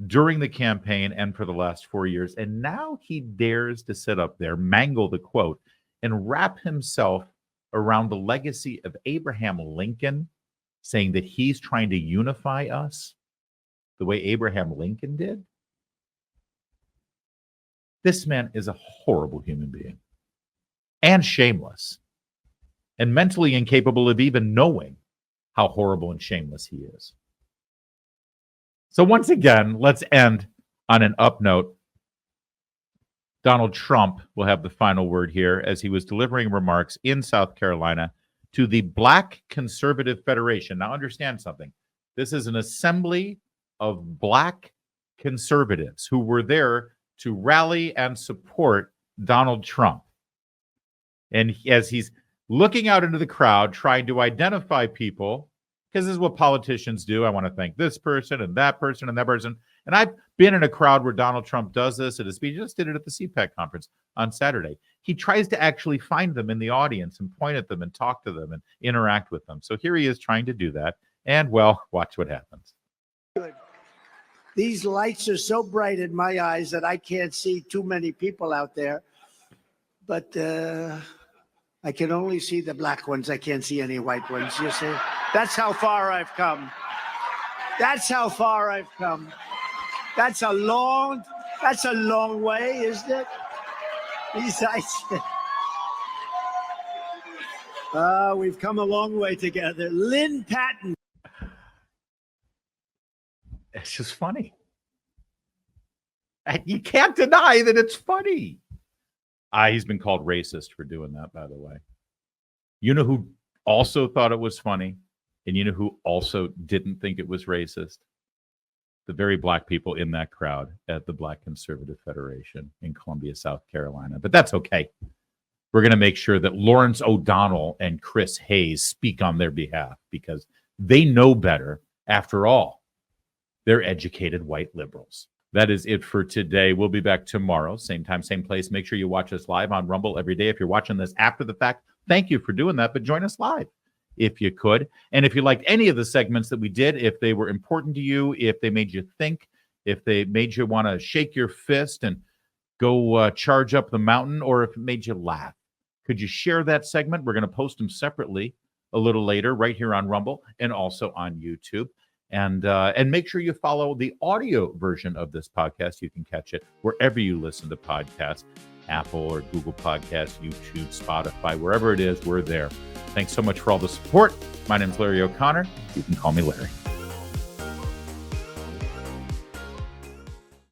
during the campaign and for the last 4 years. And now he dares to sit up there, mangle the quote, and wrap himself around the legacy of Abraham Lincoln, saying that he's trying to unify us the way Abraham Lincoln did. This man is a horrible human being and shameless and mentally incapable of even knowing how horrible and shameless he is. So once again, let's end on an up note. Donald Trump will have the final word here as he was delivering remarks in South Carolina to the Black Conservative Federation. Now understand something. This is an assembly of Black conservatives who were there to rally and support Donald Trump. And as he's looking out into the crowd, trying to identify people, because this is what politicians do. I want to thank this person and that person and that person. And I've been in a crowd where Donald Trump does this at a speech. He just did it at the CPAC conference on Saturday. He tries to actually find them in the audience and point at them and talk to them and interact with them. So here he is trying to do that. And, well, watch what happens. Good. These lights are so bright in my eyes that I can't see too many people out there. But I can only see the black ones. I can't see any white ones, you see? That's how far I've come. That's how far I've come. That's a long way, isn't it? These lights. We've come a long way together. Lynn Patton. It's just funny. You can't deny that it's funny. He's been called racist for doing that, by the way. You know who also thought it was funny? And you know who also didn't think it was racist? The very black people in that crowd at the Black Conservative Federation in Columbia, South Carolina. But that's okay. We're going to make sure that Lawrence O'Donnell and Chris Hayes speak on their behalf because they know better. After all, they're educated white liberals. That is it for today. We'll be back tomorrow, same time, same place. Make sure you watch us live on Rumble every day. If you're watching this after the fact, thank you for doing that, but join us live if you could. And if you liked any of the segments that we did, if they were important to you, if they made you think, if they made you want to shake your fist and go charge up the mountain, or if it made you laugh, could you share that segment? We're going to post them separately a little later right here on Rumble and also on YouTube. And make sure you follow the audio version of this podcast. You can catch it wherever you listen to podcasts, Apple or Google Podcasts, YouTube, Spotify, wherever it is, we're there. Thanks so much for all the support. My name is Larry O'Connor. You can call me Larry.